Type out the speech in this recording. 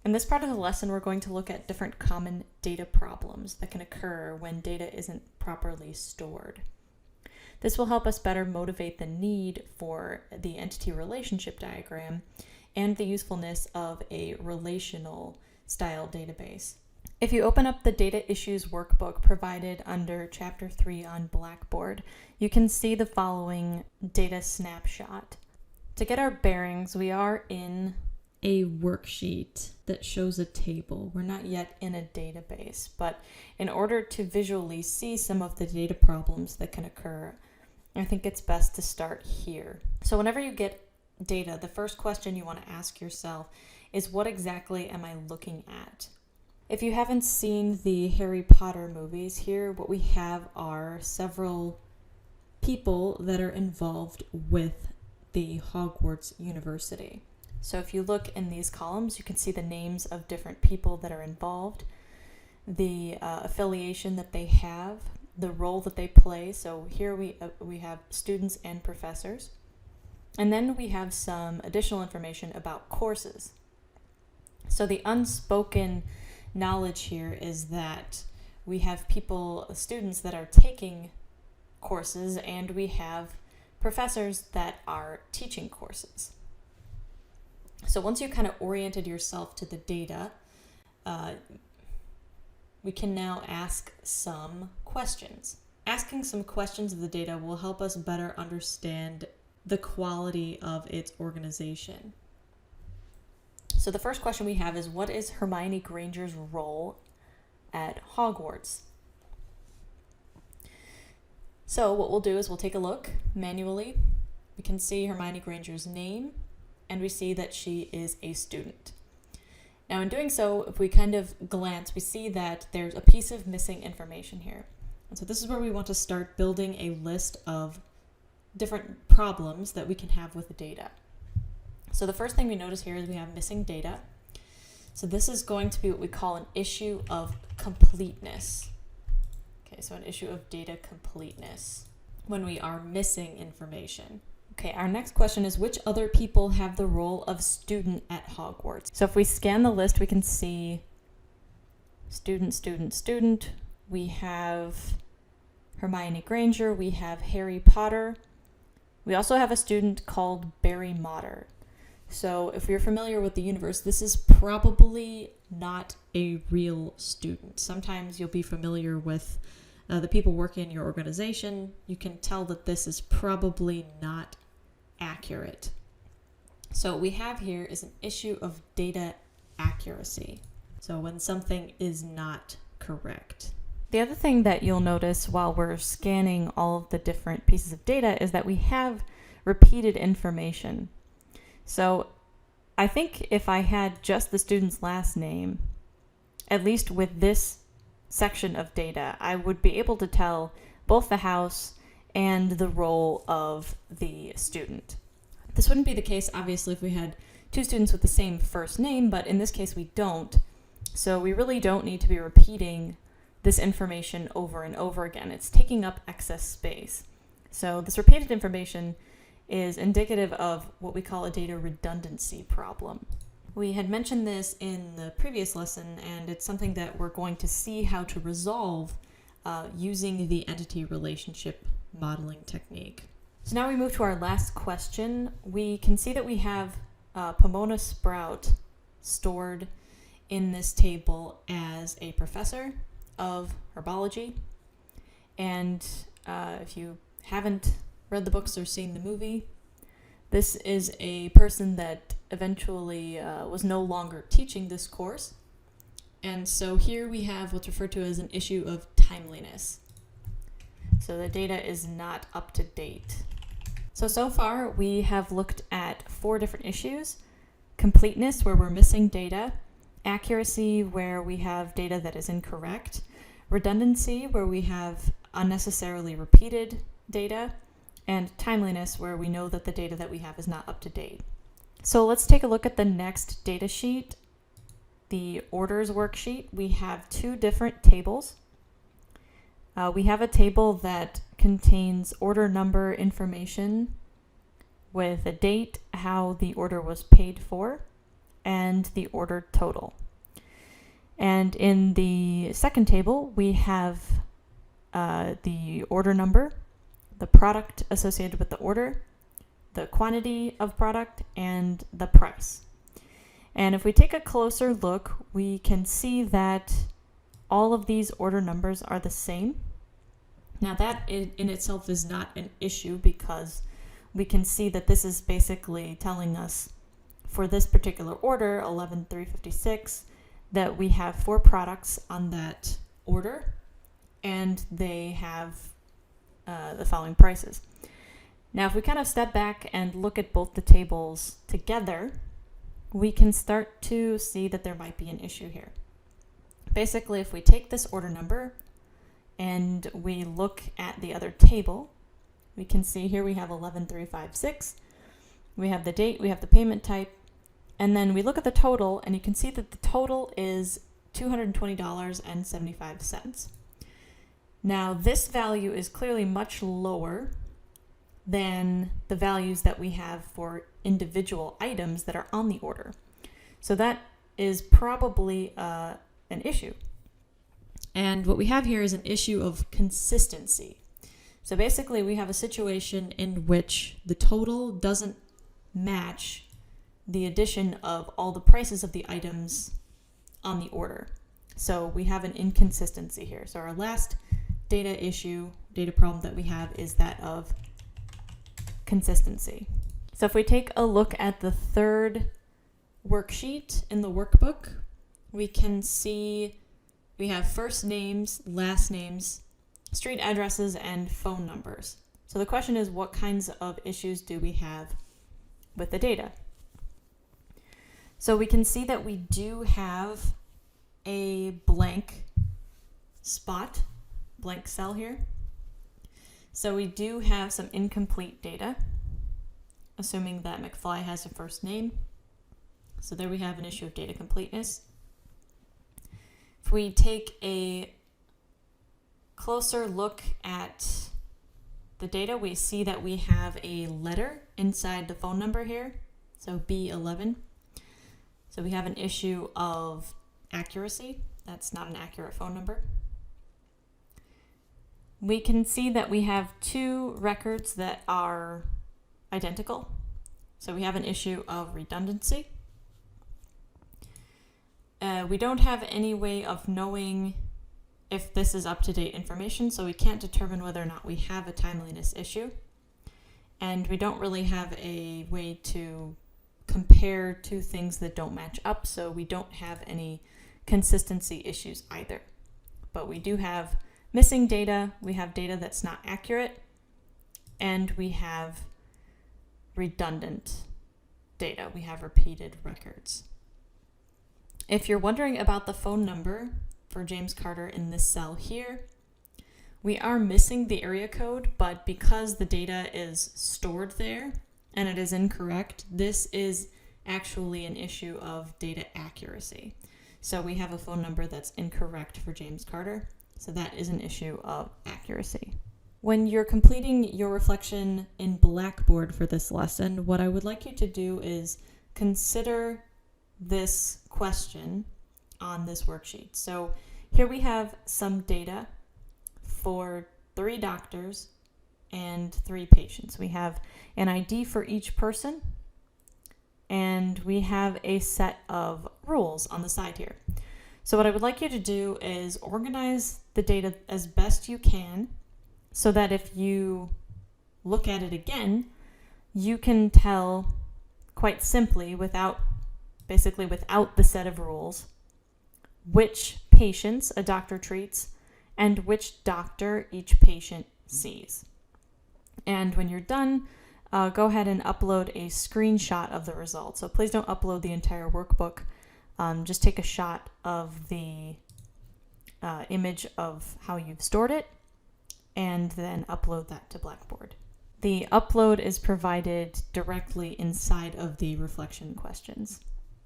In this part of the lesson, we're going to look at different common data problems that can occur when data isn't properly stored. This will help us better motivate the need for the entity relationship diagram and the usefulness of a relational style database. If you open up the Data Issues workbook provided under Chapter 3 on Blackboard, you can see the following data snapshot. To get our bearings, we are in a worksheet that shows a table. We're not yet in a database, but in order to visually see some of the data problems that can occur, I think it's best to start here. So whenever you get data, the first question you want to ask yourself is, what exactly am I looking at? If you haven't seen the Harry Potter movies, here what we have are several people that are involved with the Hogwarts University. So if you look in these columns, you can see the names of different people that are involved, the affiliation that they have, the role that they play. So here we have students and professors. And then we have some additional information about courses. So the unspoken knowledge here is that we have students that are taking courses, and we have professors that are teaching courses. So once you kind of oriented yourself to the data, we can now ask some questions. Asking some questions of the data will help us better understand the quality of its organization. So the first question we have is, what is Hermione Granger's role at Hogwarts? So what we'll do is we'll take a look manually. We can see Hermione Granger's name, and we see that she is a student. Now in doing so, if we kind of glance, we see that there's a piece of missing information here. And so this is where we want to start building a list of different problems that we can have with the data. So the first thing we notice here is we have missing data. So this is going to be what we call an issue of completeness. Okay, so an issue of data completeness when we are missing information. Okay, our next question is, which other people have the role of student at Hogwarts? So if we scan the list, we can see student, student, student. We have Hermione Granger. We have Harry Potter. We also have a student called Barry Motter. So if you're familiar with the universe, this is probably not a real student. Sometimes you'll be familiar with the people working in your organization. You can tell that this is probably not accurate. So what we have here is an issue of data accuracy. So when something is not correct. The other thing that you'll notice while we're scanning all of the different pieces of data is that we have repeated information. So I think if I had just the student's last name, at least with this section of data, I would be able to tell both the house and the role of the student. This wouldn't be the case, obviously, if we had two students with the same first name, but in this case we don't. So we really don't need to be repeating this information over and over again. It's taking up excess space. So this repeated information is indicative of what we call a data redundancy problem. We had mentioned this in the previous lesson, and it's something that we're going to see how to resolve using the entity relationship modeling technique. So now we move to our last question. We can see that we have Pomona Sprout stored in this table as a professor of herbology. And if you haven't read the books or seen the movie, this is a person that eventually was no longer teaching this course. And so here we have what's referred to as an issue of timeliness. So the data is not up to date. So far we have looked at 4 different issues: completeness, where we're missing data; accuracy, where we have data that is incorrect; redundancy, where we have unnecessarily repeated data; and timeliness, where we know that the data that we have is not up to date. So let's take a look at the next data sheet, the orders worksheet. We have 2 different tables. We have a table that contains order number information with a date, how the order was paid for, and the order total. And in the second table, we have the order number, the product associated with the order, the quantity of product, and the price. And if we take a closer look, we can see that all of these order numbers are the same. Now that in itself is not an issue because we can see that this is basically telling us for this particular order, 11,356, that we have 4 products on that order and they have the following prices. Now, if we kind of step back and look at both the tables together, we can start to see that there might be an issue here. Basically, if we take this order number and we look at the other table, we can see here we have 11,356. We have the date, we have the payment type, and then we look at the total, and you can see that the total is $220.75. Now, this value is clearly much lower than the values that we have for individual items that are on the order. So that is probably an issue. And what we have here is an issue of consistency. So basically, we have a situation in which the total doesn't match the addition of all the prices of the items on the order. So we have an inconsistency here. So our last data problem that we have is that of consistency. So if we take a look at the third worksheet in the workbook, we can see we have first names, last names, street addresses, and phone numbers. So the question is, what kinds of issues do we have with the data? So we can see that we do have a blank spot, blank cell here. So we do have some incomplete data, assuming that McFly has a first name. So there we have an issue of data completeness. If we take a closer look at the data, we see that we have a letter inside the phone number here, so B11. So we have an issue of accuracy. That's not an accurate phone number. We can see that we have 2 records that are identical. So we have an issue of redundancy. We don't have any way of knowing if this is up-to-date information, so we can't determine whether or not we have a timeliness issue. And we don't really have a way to compare 2 things that don't match up, so we don't have any consistency issues either. But we do have missing data, we have data that's not accurate, and we have redundant data. We have repeated records. If you're wondering about the phone number for James Carter in this cell here, we are missing the area code, but because the data is stored there and it is incorrect, this is actually an issue of data accuracy. So we have a phone number that's incorrect for James Carter. So that is an issue of accuracy. When you're completing your reflection in Blackboard for this lesson, what I would like you to do is consider this question on this worksheet. So here we have some data for 3 doctors and 3 patients. We have an ID for each person, and we have a set of rules on the side here. So what I would like you to do is organize the data as best you can so that if you look at it again, you can tell quite simply without the set of rules which patients a doctor treats and which doctor each patient sees. And when you're done, go ahead and upload a screenshot of the results. So please don't upload the entire workbook. Just take a shot of the image of how you've stored it and then upload that to Blackboard. The upload is provided directly inside of the reflection questions.